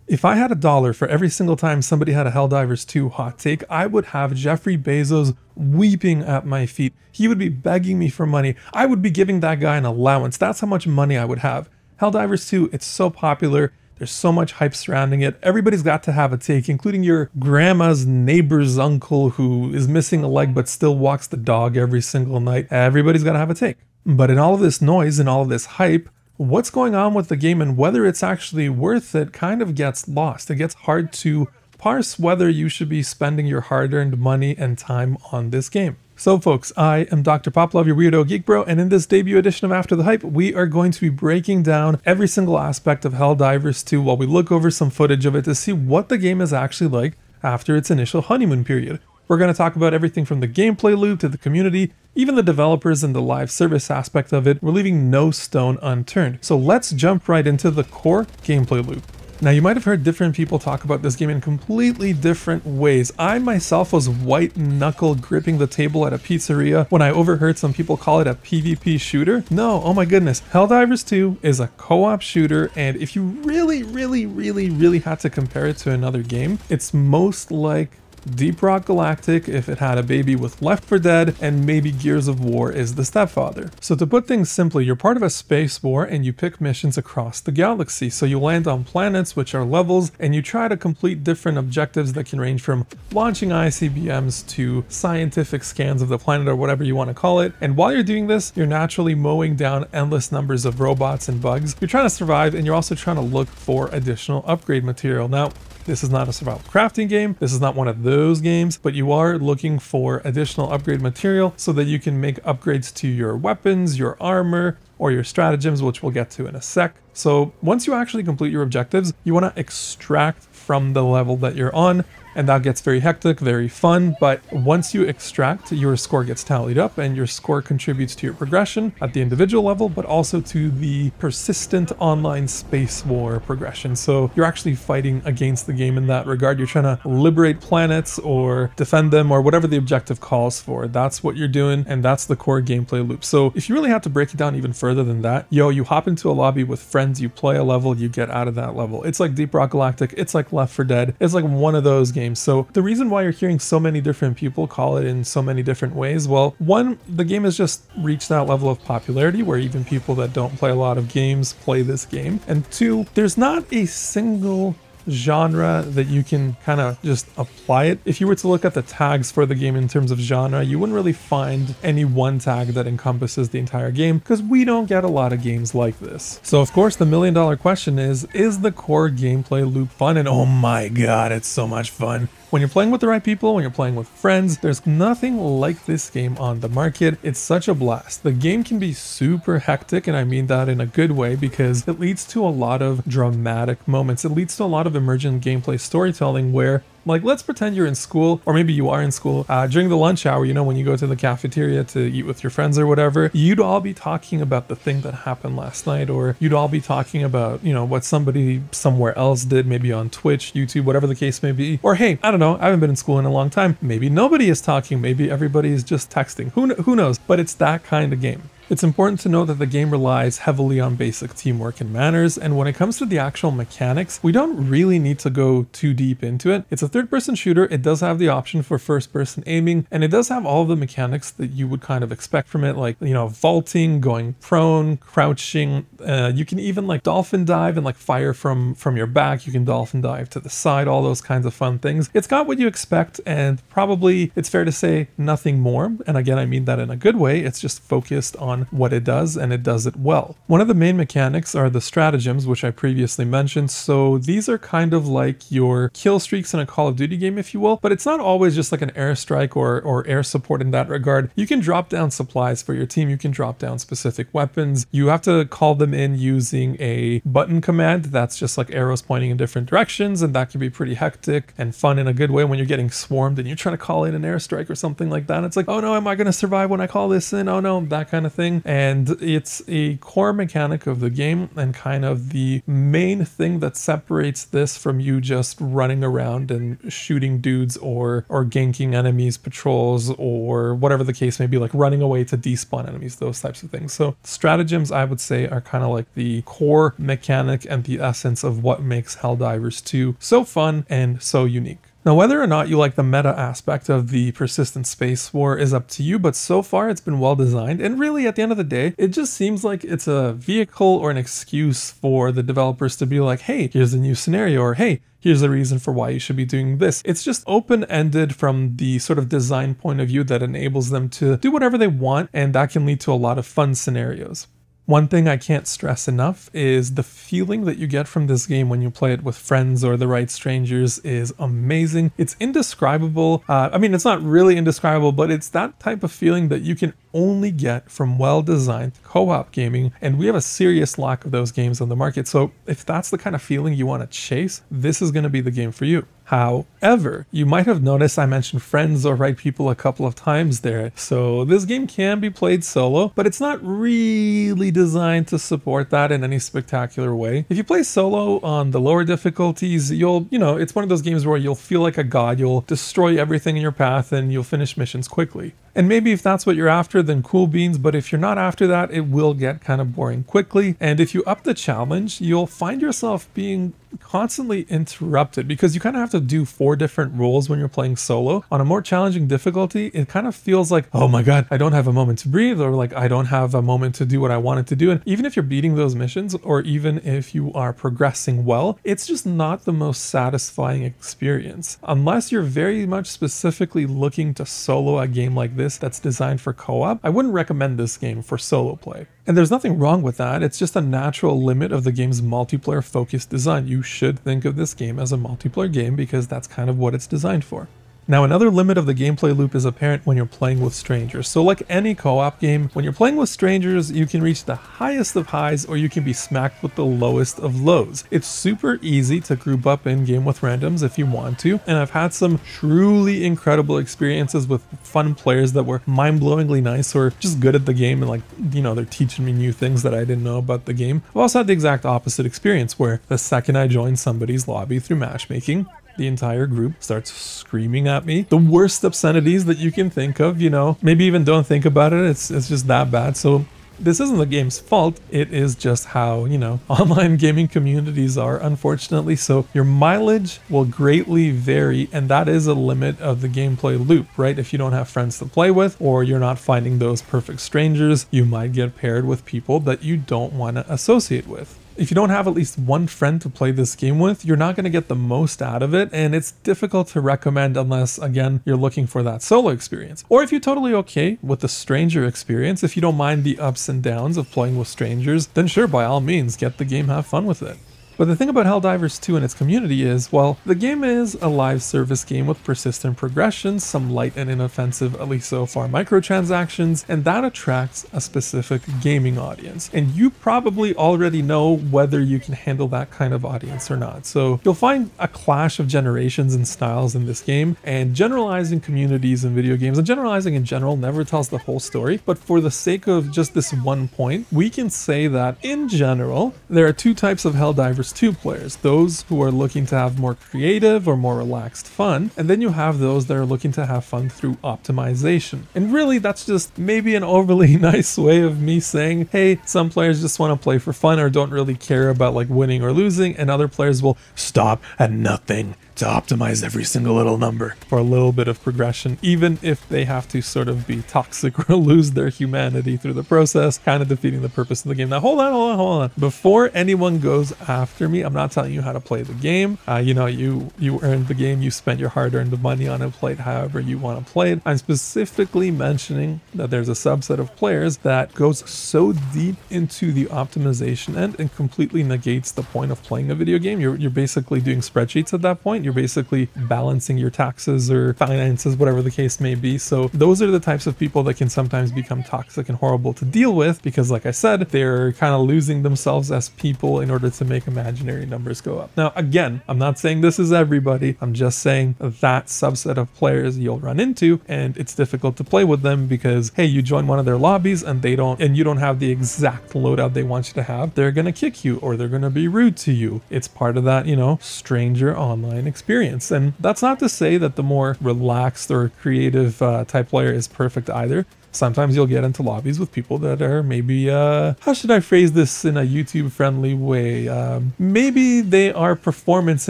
If I had $1 for every single time somebody had a Helldivers 2 hot take, I would have Jeffrey Bezos weeping at my feet. He would be begging me for money. I would be giving that guy an allowance. That's how much money I would have. Helldivers 2, it's so popular. There's so much hype surrounding it. Everybody's got to have a take, including your grandma's neighbor's uncle who is missing a leg but still walks the dog every single night. Everybody's got to have a take. But in all of this noise and all of this hype, what's going on with the game and whether it's actually worth it kind of gets lost. It gets hard to parse whether you should be spending your hard-earned money and time on this game. So folks, I am Dr. Poplove, your weirdo geek bro, and in this debut edition of After the Hype, we are going to be breaking down every single aspect of Helldivers 2 while we look over some footage of it to see what the game is actually like after its initial honeymoon period. We're going to talk about everything from the gameplay loop to the community, even the developers and the live service aspect of it. We're leaving no stone unturned. So let's jump right into the core gameplay loop. Now, you might have heard different people talk about this game in completely different ways. I myself was white knuckle gripping the table at a pizzeria when I overheard some people call it a PvP shooter. No, oh my goodness. Helldivers 2 is a co-op shooter, and if you really had to compare it to another game, it's most like Deep Rock Galactic if it had a baby with Left 4 Dead, and maybe Gears of War is the stepfather. So to put things simply, you're part of a space war and you pick missions across the galaxy. So you land on planets, which are levels, and you try to complete different objectives that can range from launching ICBMs to scientific scans of the planet or whatever you want to call it. And while you're doing this, you're naturally mowing down endless numbers of robots and bugs. You're trying to survive, and you're also trying to look for additional upgrade material. Now, this is not a survival crafting game. This is not one of those games, but you are looking for additional upgrade material so that you can make upgrades to your weapons, your armor, or your stratagems, which we'll get to in a sec. So once you actually complete your objectives, you want to extract from the level that you're on, and that gets very hectic, very fun. But once you extract, your score gets tallied up, and your score contributes to your progression at the individual level, but also to the persistent online space war progression. So you're actually fighting against the game in that regard. You're trying to liberate planets or defend them or whatever the objective calls for. That's what you're doing, and that's the core gameplay loop. So if you really have to break it down even further than that, you hop into a lobby with friends, you play a level, you get out of that level. It's like Deep Rock Galactic, it's like Left 4 Dead, it's like one of those games. So the reason why you're hearing so many different people call it in so many different ways, well, one, the game has just reached that level of popularity where even people that don't play a lot of games play this game. And two, there's not a single genre that you can kind of just apply it. If you were to look at the tags for the game in terms of genre, you wouldn't really find any one tag that encompasses the entire game, because we don't get a lot of games like this. So of course the $1,000,000 question is the core gameplay loop fun? And oh my god, it's so much fun. When you're playing with the right people, when you're playing with friends, there's nothing like this game on the market. It's such a blast. The game can be super hectic, and I mean that in a good way, because it leads to a lot of dramatic moments. It leads to a lot of emergent gameplay storytelling where, like, let's pretend you're in school, or maybe you are in school, during the lunch hour, when you go to the cafeteria to eat with your friends or whatever, you'd all be talking about the thing that happened last night, or you'd all be talking about, what somebody somewhere else did, maybe on Twitch, YouTube, whatever the case may be. Or hey, I don't know, I haven't been in school in a long time. Maybe nobody is talking, maybe everybody is just texting. Who knows? But it's that kind of game. It's important to note that the game relies heavily on basic teamwork and manners, and when it comes to the actual mechanics, we don't really need to go too deep into it. It's a third-person shooter, it does have the option for first-person aiming, and it does have all of the mechanics that you would kind of expect from it, like, vaulting, going prone, crouching, you can even like dolphin dive and like fire from your back, you can dolphin dive to the side, all those kinds of fun things. It's got what you expect, and probably, it's fair to say, nothing more, and again, I mean that in a good way. It's just focused on what it does, and it does it well. One of the main mechanics are the stratagems, which I previously mentioned. So these are kind of like your kill streaks in a Call of Duty game, if you will, but it's not always just like an airstrike or air support in that regard. You can drop down supplies for your team, you can drop down specific weapons. You have to call them in using a button command that's just like arrows pointing in different directions, and that can be pretty hectic and fun in a good way when you're getting swarmed and you're trying to call in an airstrike or something like that. It's like, oh no, am I going to survive when I call this in? Oh no, that kind of thing. thing, and it's a core mechanic of the game and kind of the main thing that separates this from you just running around and shooting dudes or ganking enemies, patrols, or whatever the case may be, like running away to despawn enemies, those types of things. So stratagems, I would say, are kind of like the core mechanic and the essence of what makes Helldivers 2 so fun and so unique. Now, whether or not you like the meta aspect of the persistent space war is up to you, but so far it's been well designed, and really at the end of the day, it just seems like it's a vehicle or an excuse for the developers to be like, hey, here's a new scenario, or hey, here's the reason for why you should be doing this. It's just open-ended from the sort of design point of view that enables them to do whatever they want, and that can lead to a lot of fun scenarios. One thing I can't stress enough is the feeling that you get from this game when you play it with friends or the right strangers is amazing. It's indescribable. I mean, it's not really indescribable, but it's that type of feeling that you can only get from well-designed co-op gaming, and we have a serious lack of those games on the market. So if that's the kind of feeling you want to chase, this is going to be the game for you. However, you might have noticed I mentioned friends or right people a couple of times there. So this game can be played solo, but it's not really designed to support that in any spectacular way. If you play solo on the lower difficulties, it's one of those games where you'll feel like a god, you'll destroy everything in your path, and you'll finish missions quickly. And maybe if that's what you're after, then cool beans, but if you're not after that, it will get kind of boring quickly. And if you up the challenge, you'll find yourself being constantly interrupted because you kind of have to do 4 different roles when you're playing solo. On a more challenging difficulty, it kind of feels like, oh my god, I don't have a moment to breathe, or like I don't have a moment to do what I wanted to do. And even if you're beating those missions, or even if you are progressing well, it's just not the most satisfying experience. Unless you're very much specifically looking to solo a game like this that's designed for co-op, I wouldn't recommend this game for solo play. And there's nothing wrong with that, it's just a natural limit of the game's multiplayer focused design. You should think of this game as a multiplayer game because that's kind of what it's designed for. Now, another limit of the gameplay loop is apparent when you're playing with strangers. So like any co-op game, when you're playing with strangers, you can reach the highest of highs or you can be smacked with the lowest of lows. It's super easy to group up in-game with randoms if you want to, and I've had some truly incredible experiences with fun players that were mind-blowingly nice or just good at the game, and they're teaching me new things that I didn't know about the game. I've also had the exact opposite experience where the second I joined somebody's lobby through matchmaking, the entire group starts screaming at me the worst obscenities that you can think of, maybe even don't think about it. It's just that bad. So this isn't the game's fault. It is just how, online gaming communities are, unfortunately. So your mileage will greatly vary, and that is a limit of the gameplay loop, right? If you don't have friends to play with, or you're not finding those perfect strangers, you might get paired with people that you don't want to associate with. If you don't have at least one friend to play this game with, you're not going to get the most out of it, and it's difficult to recommend unless, again, you're looking for that solo experience. Or if you're totally okay with the stranger experience, if you don't mind the ups and downs of playing with strangers, then sure, by all means, get the game, have fun with it. But the thing about Helldivers 2 and its community is, well, the game is a live service game with persistent progression, some light and inoffensive, at least so far, microtransactions, and that attracts a specific gaming audience. And you probably already know whether you can handle that kind of audience or not. So you'll find a clash of generations and styles in this game, and generalizing communities in video games, and generalizing in general, never tells the whole story. But for the sake of just this one point, we can say that in general, there are 2 types of Helldivers 2 players, those who are looking to have more creative or more relaxed fun, and then you have those that are looking to have fun through optimization. And really, that's just maybe an overly nice way of me saying, hey, some players just want to play for fun or don't really care about winning or losing, and other players will stop at nothing to optimize every single little number for a little bit of progression, even if they have to sort of be toxic or lose their humanity through the process, kind of defeating the purpose of the game. Now, hold on. Before anyone goes after me, I'm not telling you how to play the game. You earned the game, you spent your hard-earned money on it, play it however you want to play it. I'm specifically mentioning that there's a subset of players that goes so deep into the optimization end and completely negates the point of playing a video game. You're basically doing spreadsheets at that point. You're basically balancing your taxes or finances, whatever the case may be. So those are the types of people that can sometimes become toxic and horrible to deal with because, like I said, they're kind of losing themselves as people in order to make a imaginary numbers go up. Now, again, I'm not saying this is everybody. I'm just saying that subset of players you'll run into, and it's difficult to play with them because, hey, you join one of their lobbies and you don't have the exact loadout they want you to have. They're going to kick you or they're going to be rude to you. It's part of that, you know, stranger online experience. And that's not to say that the more relaxed or creative type player is perfect either. Sometimes you'll get into lobbies with people that are maybe, how should I phrase this in a YouTube friendly way? Maybe they are performance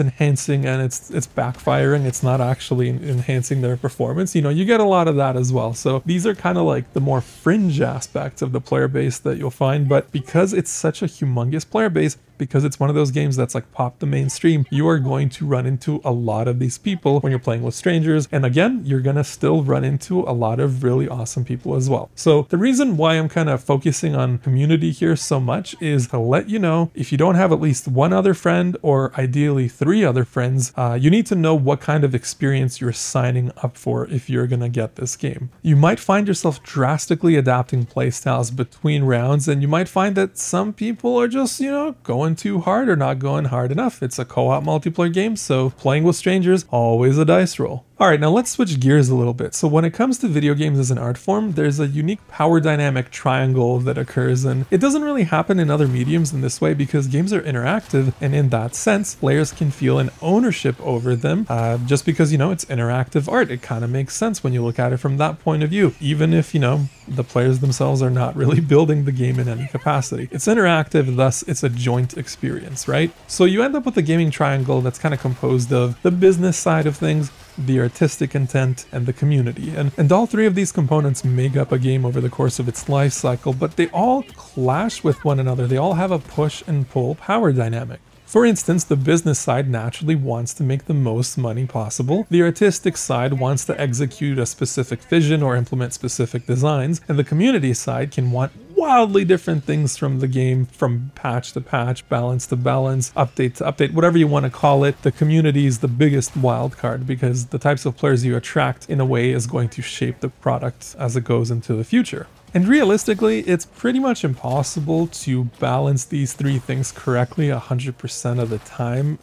enhancing and it's backfiring. It's not actually enhancing their performance. You know, you get a lot of that as well. So these are kind of like the more fringe aspects of the player base that you'll find. But because it's such a humongous player base, because it's one of those games that's like popped the mainstream, you are going to run into a lot of these people when you're playing with strangers. And again, you're going to still run into a lot of really awesome people as well. So the reason why I'm kind of focusing on community here so much is to let you know, if you don't have at least one other friend or ideally 3 other friends, you need to know what kind of experience you're signing up for if you're going to get this game. You might find yourself drastically adapting playstyles between rounds, and you might find that some people are just, you know, going too hard or not going hard enough. It's a co-op multiplayer game, so playing with strangers, always a dice roll. All right, now let's switch gears a little bit. So when it comes to video games as an art form, there's a unique power dynamic triangle that occurs, and it doesn't really happen in other mediums in this way because games are interactive, and in that sense, players can feel an ownership over them just because, you know, it's interactive art. It kind of makes sense when you look at it from that point of view, even if, you know, the players themselves are not really building the game in any capacity. It's interactive, thus it's a joint experience, right? So you end up with a gaming triangle that's kind of composed of the business side of things, the artistic intent, and the community. And all 3 of these components make up a game over the course of its life cycle, but they all clash with one another. They all have a push and pull power dynamic. For instance, the business side naturally wants to make the most money possible. The artistic side wants to execute a specific vision or implement specific designs, and the community side can want wildly different things from the game, from patch to patch, balance to balance, update to update, whatever you want to call it. The community is the biggest wild card because the types of players you attract in a way is going to shape the product as it goes into the future. And realistically, it's pretty much impossible to balance these 3 things correctly 100% of the time.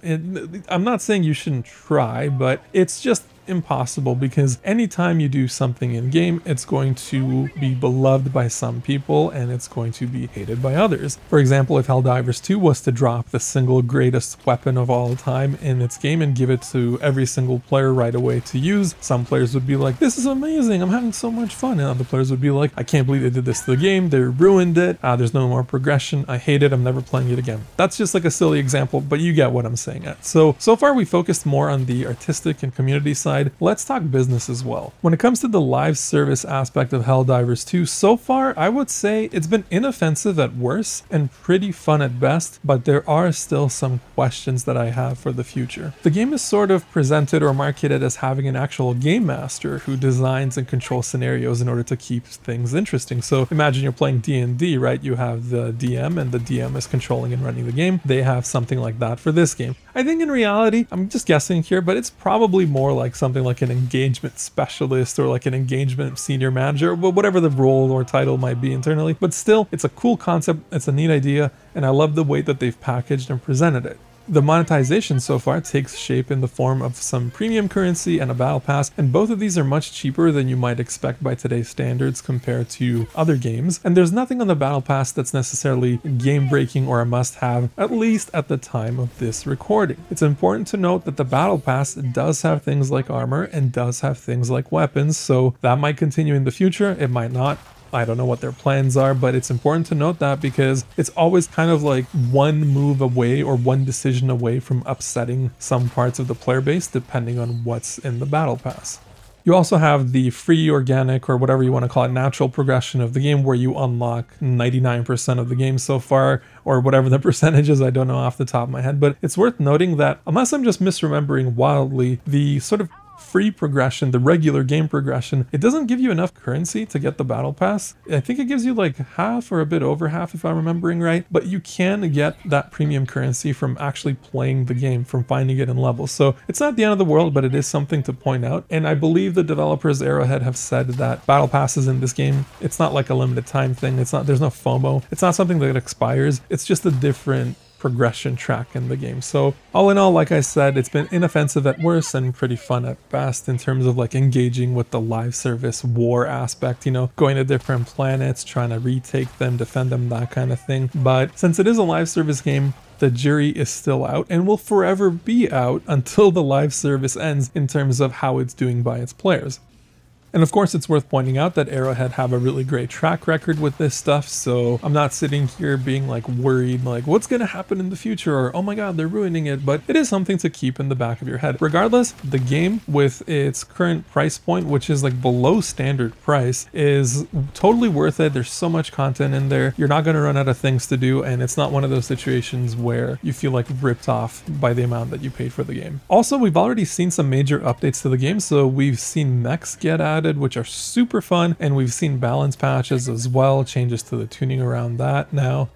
I'm not saying you shouldn't try, but it's just impossible because anytime you do something in game, it's going to be beloved by some people and it's going to be hated by others. For example, if Helldivers 2 was to drop the single greatest weapon of all time in its game and give it to every single player right away to use, some players would be like, this is amazing, I'm having so much fun, and other players would be like, I can't believe they did this to the game, they ruined it, there's no more progression, I hate it, I'm never playing it again. That's just like a silly example, but you get what I'm saying at. So far we focused more on the artistic and community side. Let's talk business as well. When it comes to the live service aspect of Helldivers 2, so far I would say it's been inoffensive at worst and pretty fun at best, but there are still some questions that I have for the future. The game is sort of presented or marketed as having an actual game master who designs and controls scenarios in order to keep things interesting. So imagine you're playing D&D, right? You have the DM and the DM is controlling and running the game. They have something like that for this game. I think in reality, I'm just guessing here, but it's probably more like something like an engagement specialist or like an engagement senior manager, whatever the role or title might be internally. But still, it's a cool concept, it's a neat idea, and I love the way that they've packaged and presented it. The monetization so far takes shape in the form of some premium currency and a battle pass, and both of these are much cheaper than you might expect by today's standards compared to other games. And there's nothing on the battle pass that's necessarily game breaking or a must have, at least at the time of this recording. It's important to note that the battle pass does have things like armor and does have things like weapons, so that might continue in the future, it might not. I don't know what their plans are, but it's important to note that because it's always kind of like one move away or one decision away from upsetting some parts of the player base depending on what's in the battle pass. You also have the free, organic, or whatever you want to call it, natural progression of the game where you unlock 99% of the game so far, or whatever the percentage is, I don't know off the top of my head. But it's worth noting that, unless I'm just misremembering wildly, the sort of free progression, the regular game progression, it doesn't give you enough currency to get the battle pass. I think it gives you like half or a bit over half if I'm remembering right, but you can get that premium currency from actually playing the game, from finding it in levels. So it's not the end of the world, but it is something to point out. And I believe the developers Arrowhead have said that battle passes in this game, it's not like a limited time thing. It's not, there's no FOMO. It's not something that expires. It's just a different progression track in the game. So all in all, like I said, it's been inoffensive at worst and pretty fun at best in terms of like engaging with the live service war aspect, you know, going to different planets, trying to retake them, defend them, that kind of thing. But since it is a live service game, the jury is still out and will forever be out until the live service ends in terms of how it's doing by its players. And of course, it's worth pointing out that Arrowhead have a really great track record with this stuff, so I'm not sitting here being like worried like what's going to happen in the future or oh my god, they're ruining it, but it is something to keep in the back of your head. Regardless, the game with its current price point, which is like below standard price, is totally worth it. There's so much content in there. You're not going to run out of things to do, and it's not one of those situations where you feel like ripped off by the amount that you paid for the game. Also, we've already seen some major updates to the game, so we've seen mechs get added, which are super fun, and we've seen balance patches as well, changes to the tuning around that now.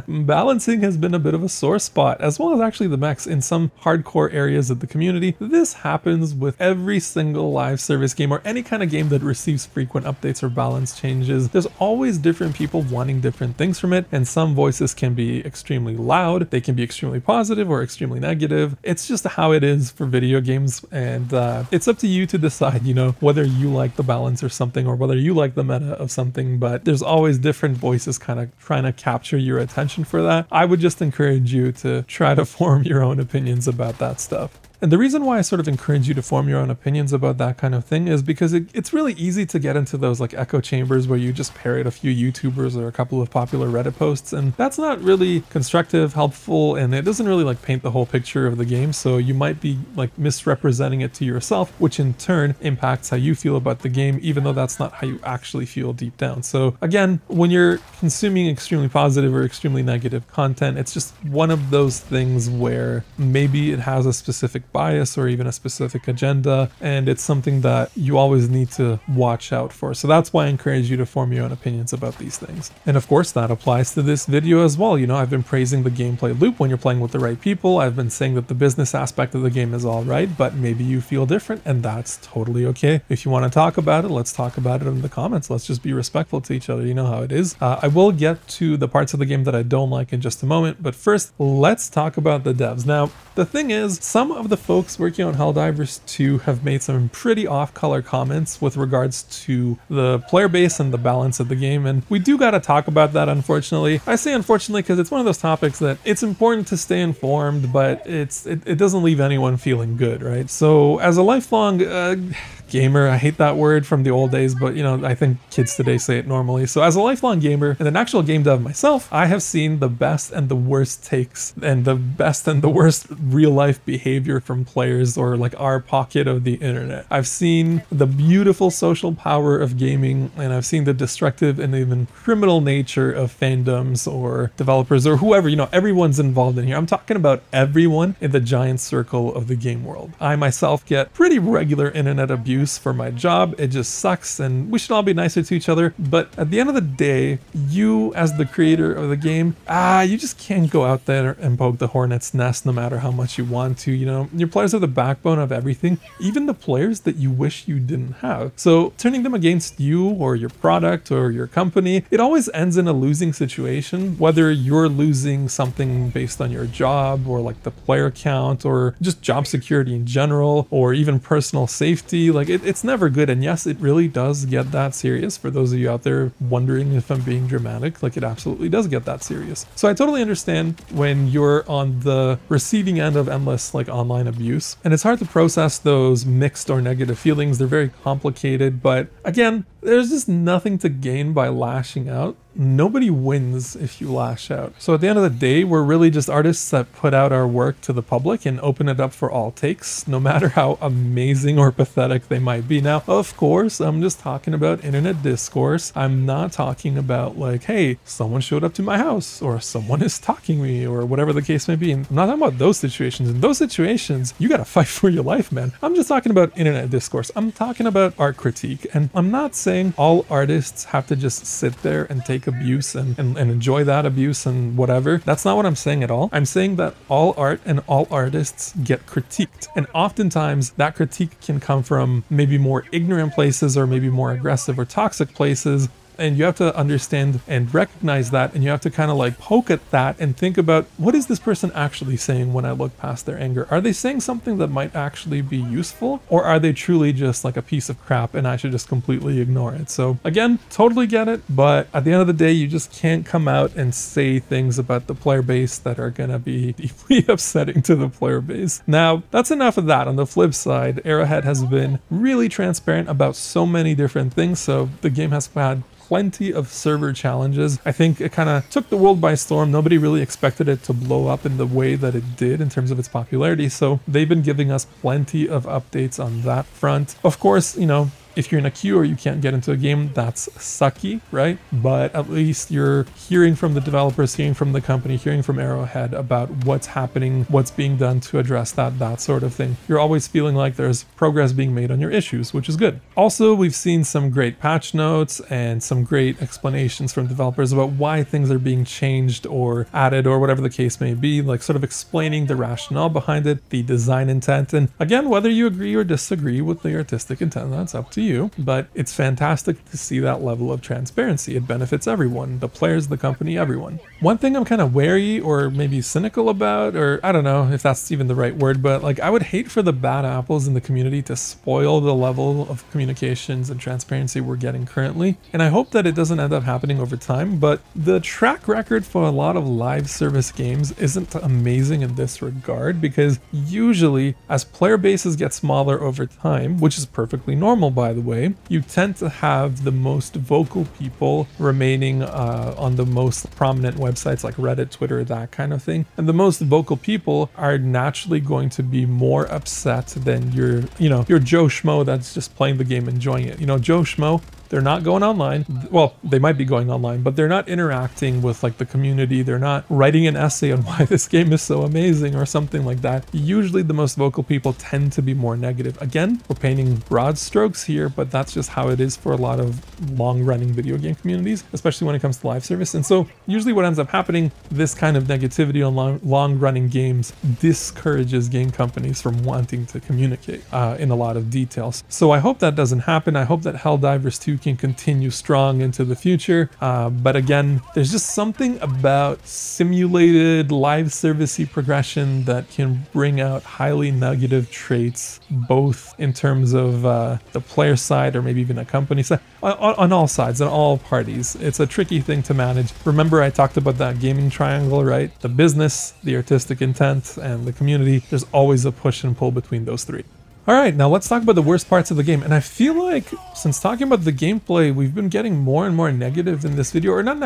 Balancing has been a bit of a sore spot, as well as actually the mechs in some hardcore areas of the community. This happens with every single live service game or any kind of game that receives frequent updates or balance changes. There's always different people wanting different things from it, and some voices can be extremely loud, they can be extremely positive or extremely negative. It's just how it is for video games, and it's up to you to decide, you know, whether you like the balance or something, or whether you like the meta of something. But there's always different voices kind of trying to capture your attention for that. I would just encourage you to try to form your own opinions about that stuff. And the reason why I sort of encourage you to form your own opinions about that kind of thing is because it's really easy to get into those like echo chambers where you just parrot a few YouTubers or a couple of popular Reddit posts, and that's not really constructive, helpful, and it doesn't really like paint the whole picture of the game. So you might be like misrepresenting it to yourself, which in turn impacts how you feel about the game, even though that's not how you actually feel deep down. So again, when you're consuming extremely positive or extremely negative content, it's just one of those things where maybe it has a specific bias or even a specific agenda, and it's something that you always need to watch out for. So that's why I encourage you to form your own opinions about these things. And of course, that applies to this video as well. You know, I've been praising the gameplay loop when you're playing with the right people. I've been saying that the business aspect of the game is all right, but maybe you feel different, and that's totally okay. If you want to talk about it, let's talk about it in the comments. Let's just be respectful to each other. You know how it is. I will get to the parts of the game that I don't like in just a moment, but first, let's talk about the devs. Now, the thing is, some of the folks working on Helldivers 2 have made some pretty off-color comments with regards to the player base and the balance of the game, and we do gotta talk about that, unfortunately. I say unfortunately because it's one of those topics that it's important to stay informed, but it doesn't leave anyone feeling good, right? So as a lifelong gamer, I hate that word from the old days, but you know, I think kids today say it normally. So as a lifelong gamer and an actual game dev myself, I have seen the best and the worst takes and the best and the worst real life behavior from players, or like our pocket of the internet. I've seen the beautiful social power of gaming, and I've seen the destructive and even criminal nature of fandoms or developers or whoever, you know, everyone's involved in here. I'm talking about everyone in the giant circle of the game world. I myself get pretty regular internet abuse for my job. It just sucks, and we should all be nicer to each other. But at the end of the day, you as the creator of the game, you just can't go out there and poke the hornet's nest no matter how much you want to. You know, your players are the backbone of everything, even the players that you wish you didn't have. So turning them against you or your product or your company, it always ends in a losing situation, whether you're losing something based on your job or like the player count or just job security in general, or even personal safety. Like it's never good. And yes, it really does get that serious. For those of you out there wondering if I'm being dramatic, like it absolutely does get that serious. So I totally understand when you're on the receiving end of endless like online abuse, and it's hard to process those mixed or negative feelings. They're very complicated, but again, there's just nothing to gain by lashing out. Nobody wins if you lash out. So at the end of the day, we're really just artists that put out our work to the public and open it up for all takes, no matter how amazing or pathetic they might be. Now, of course, I'm just talking about internet discourse. I'm not talking about like, hey, someone showed up to my house, or someone is stalking me, or whatever the case may be. And I'm not talking about those situations. In those situations, you gotta fight for your life, man. I'm just talking about internet discourse. I'm talking about art critique. And I'm not saying all artists have to just sit there and take abuse and enjoy that abuse and whatever. That's not what I'm saying at all. I'm saying that all art and all artists get critiqued, and oftentimes that critique can come from maybe more ignorant places or maybe more aggressive or toxic places. And you have to understand and recognize that, and you have to kind of like poke at that and think about, what is this person actually saying when I look past their anger? Are they saying something that might actually be useful, or are they truly just like a piece of crap and I should just completely ignore it? So again, totally get it, but at the end of the day, you just can't come out and say things about the player base that are gonna be deeply upsetting to the player base. Now, that's enough of that. On the flip side, Arrowhead has been really transparent about so many different things, so the game has had plenty of server challenges. I think it kind of took the world by storm. Nobody really expected it to blow up in the way that it did in terms of its popularity, so they've been giving us plenty of updates on that front. Of course, you know, if you're in a queue or you can't get into a game, that's sucky, right? But at least you're hearing from the developers, hearing from the company, hearing from Arrowhead about what's happening, what's being done to address that sort of thing. You're always feeling like there's progress being made on your issues, which is good. Also, we've seen some great patch notes and some great explanations from developers about why things are being changed or added or whatever the case may be, like sort of explaining the rationale behind it, the design intent. And again, whether you agree or disagree with the artistic intent, that's up to you, but it's fantastic to see that level of transparency. It benefits everyone, the players, the company, everyone. One thing I'm kind of wary or maybe cynical about, or I don't know if that's even the right word, but like I would hate for the bad apples in the community to spoil the level of communications and transparency we're getting currently. And I hope that it doesn't end up happening over time, but the track record for a lot of live service games isn't amazing in this regard, because usually as player bases get smaller over time, which is perfectly normal by the way, you tend to have the most vocal people remaining on the most prominent websites like Reddit, Twitter, that kind of thing. And the most vocal people are naturally going to be more upset than your Joe Schmo that's just playing the game, enjoying it. You know, Joe Schmo, they're not going online. Well, they might be going online, but they're not interacting with like the community. They're not writing an essay on why this game is so amazing or something like that. Usually the most vocal people tend to be more negative. Again, we're painting broad strokes here, but that's just how it is for a lot of long-running video game communities, especially when it comes to live service. And so usually what ends up happening, this kind of negativity on long-running games discourages game companies from wanting to communicate in a lot of details. So I hope that doesn't happen. I hope that Helldivers 2 can continue strong into the future. But again, there's just something about simulated live servicey progression that can bring out highly negative traits, both in terms of the player side or maybe even a company side, on all sides, on all parties. It's a tricky thing to manage. Remember, I talked about that gaming triangle, right? The business, the artistic intent, and the community. There's always a push and pull between those three. All right, now let's talk about the worst parts of the game. And I feel like since talking about the gameplay, we've been getting more and more negative in this video, or not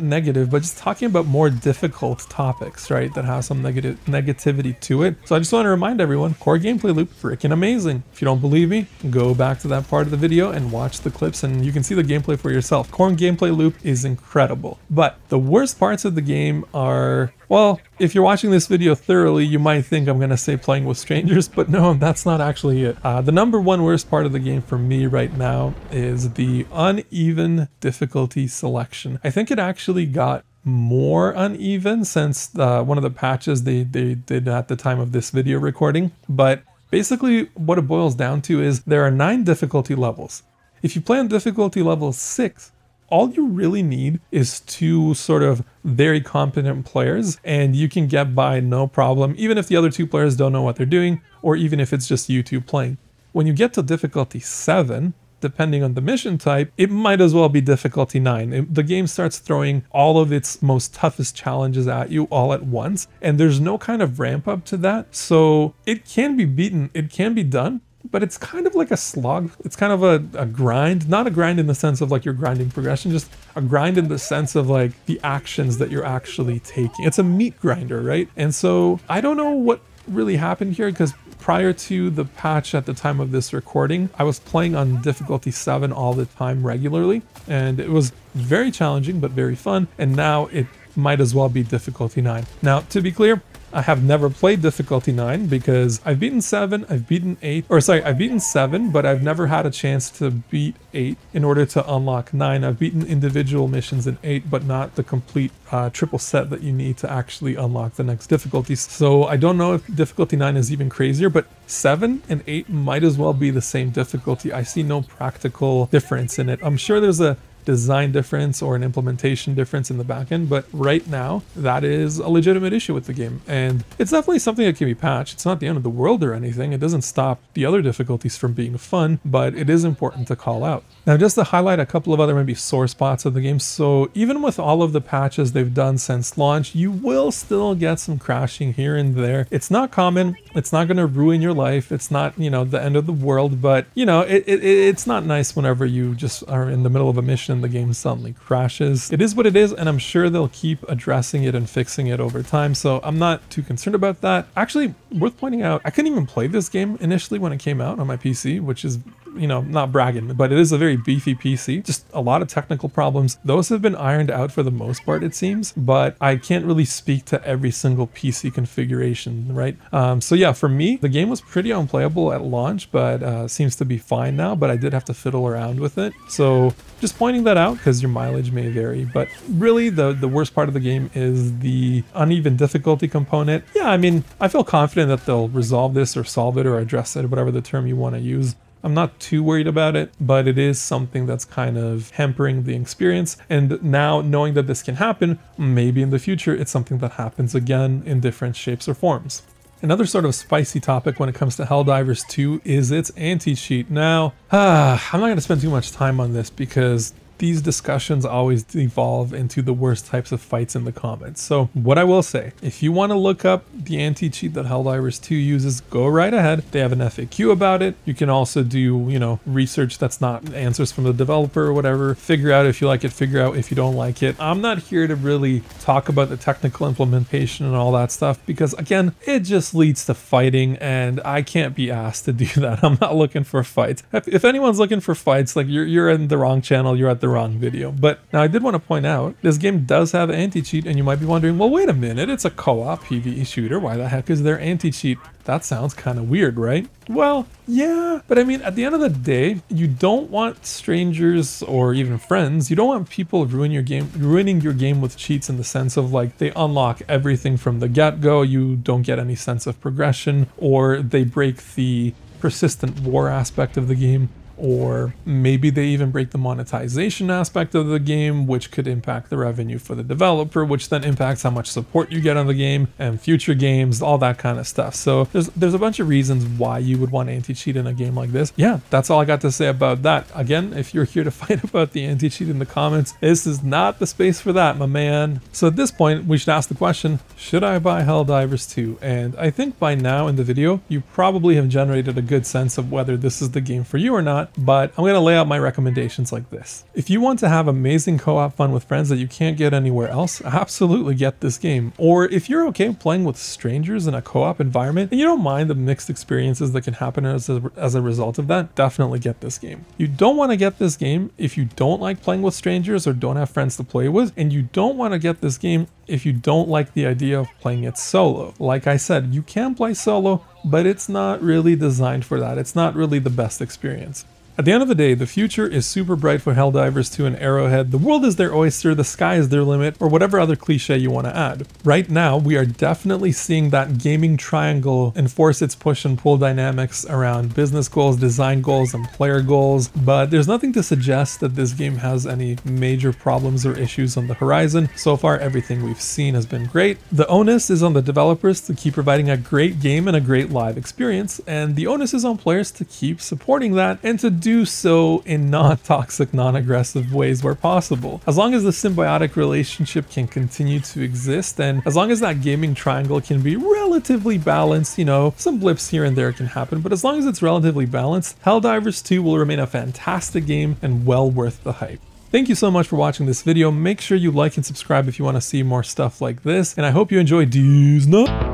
negative, but just talking about more difficult topics, right? That have some negativity to it. So I just want to remind everyone, core gameplay loop, freaking amazing. If you don't believe me, go back to that part of the video and watch the clips and you can see the gameplay for yourself. Core gameplay loop is incredible. But the worst parts of the game are, well, if you're watching this video thoroughly, you might think I'm going to say playing with strangers, but no, that's not actually it. The number one worst part of the game for me right now is the uneven difficulty selection. I think it actually got more uneven since one of the patches they did at the time of this video recording. But basically what it boils down to is there are 9 difficulty levels. If you play on difficulty level 6, all you really need is 2 sort of very competent players and you can get by no problem, even if the other 2 players don't know what they're doing, or even if it's just you 2 playing. When you get to difficulty 7, depending on the mission type, it might as well be difficulty 9. The game starts throwing all of its most toughest challenges at you all at once, and there's no kind of ramp up to that. So it can be beaten, it can be done, but it's kind of like a slog. It's kind of a grind, not a grind in the sense of like you're grinding progression, just a grind in the sense of like the actions that you're actually taking. It's a meat grinder, right? And so I don't know what really happened here, because prior to the patch at the time of this recording, I was playing on difficulty 7 all the time regularly, and it was very challenging but very fun, and now it might as well be difficulty 9. Now, to be clear, I have never played difficulty 9 because I've beaten 7, I've beaten 8, or sorry, I've beaten 7, but I've never had a chance to beat 8 in order to unlock 9. I've beaten individual missions in 8, but not the complete triple set that you need to actually unlock the next difficulties. So I don't know if difficulty 9 is even crazier, but 7 and 8 might as well be the same difficulty. I see no practical difference in it. I'm sure there's a design difference or an implementation difference in the backend, but right now that is a legitimate issue with the game, and it's definitely something that can be patched. It's not the end of the world or anything. It doesn't stop the other difficulties from being fun, but it is important to call out. Now, just to highlight a couple of other maybe sore spots of the game. So even with all of the patches they've done since launch, you will still get some crashing here and there. It's not common. It's not going to ruin your life. It's not, you know, the end of the world, but you know, it's not nice whenever you just are in the middle of a mission and the game suddenly crashes. It is what it is, and I'm sure they'll keep addressing it and fixing it over time, so I'm not too concerned about that. Actually, worth pointing out, I couldn't even play this game initially when it came out on my PC, which is, you know, not bragging, but it is a very beefy PC. Just a lot of technical problems. Those have been ironed out for the most part, it seems, but I can't really speak to every single PC configuration, right? So yeah, for me, the game was pretty unplayable at launch, but seems to be fine now, but I did have to fiddle around with it. So just pointing that out because your mileage may vary, but really the worst part of the game is the uneven difficulty component. Yeah, I mean, I feel confident that they'll resolve this or solve it or address it, whatever the term you want to use. I'm not too worried about it, but it is something that's kind of hampering the experience. And now knowing that this can happen, maybe in the future, it's something that happens again in different shapes or forms. Another sort of spicy topic when it comes to Helldivers 2 is its anti-cheat. Now, I'm not going to spend too much time on this because these discussions always devolve into the worst types of fights in the comments. So what I will say, if you want to look up the anti-cheat that Helldivers 2 uses, go right ahead. They have an FAQ about it. You can also do, you know, research that's not answers from the developer or whatever. Figure out if you like it, figure out if you don't like it. I'm not here to really talk about the technical implementation and all that stuff because, again, it just leads to fighting and I can't be asked to do that. I'm not looking for fights. If anyone's looking for fights, like you're in the wrong channel, you're at the wrong video. But now I did want to point out this game does have anti-cheat, and you might be wondering, well, wait a minute, it's a co-op PvE shooter, why the heck is there anti-cheat? That sounds kind of weird, right? Well, yeah, but I mean, at the end of the day, you don't want strangers or even friends, you don't want people ruining your game with cheats in the sense of like they unlock everything from the get-go, you don't get any sense of progression, or they break the persistent war aspect of the game. Or maybe they even break the monetization aspect of the game, which could impact the revenue for the developer, which then impacts how much support you get on the game and future games, all that kind of stuff. So there's a bunch of reasons why you would want anti-cheat in a game like this. Yeah, that's all I got to say about that. Again, if you're here to fight about the anti-cheat in the comments, this is not the space for that, my man. So at this point, we should ask the question, should I buy Helldivers 2? And I think by now in the video, you probably have generated a good sense of whether this is the game for you or not. But I'm going to lay out my recommendations like this. If you want to have amazing co-op fun with friends that you can't get anywhere else, absolutely get this game. Or if you're okay playing with strangers in a co-op environment and you don't mind the mixed experiences that can happen as a result of that, definitely get this game. You don't want to get this game if you don't like playing with strangers or don't have friends to play with, and you don't want to get this game if you don't like the idea of playing it solo. Like I said, you can play solo, but it's not really designed for that. It's not really the best experience. At the end of the day, the future is super bright for Helldivers 2 and Arrowhead. The world is their oyster, the sky is their limit, or whatever other cliche you want to add. Right now, we are definitely seeing that gaming triangle enforce its push and pull dynamics around business goals, design goals, and player goals, but there's nothing to suggest that this game has any major problems or issues on the horizon. So far, everything we've seen has been great. The onus is on the developers to keep providing a great game and a great live experience, and the onus is on players to keep supporting that and to do so in non-toxic, non-aggressive ways where possible. As long as the symbiotic relationship can continue to exist, and as long as that gaming triangle can be relatively balanced, you know, some blips here and there can happen, but as long as it's relatively balanced, Helldivers 2 will remain a fantastic game and well worth the hype. Thank you so much for watching this video. Make sure you like and subscribe if you want to see more stuff like this, and I hope you enjoyed these nuts.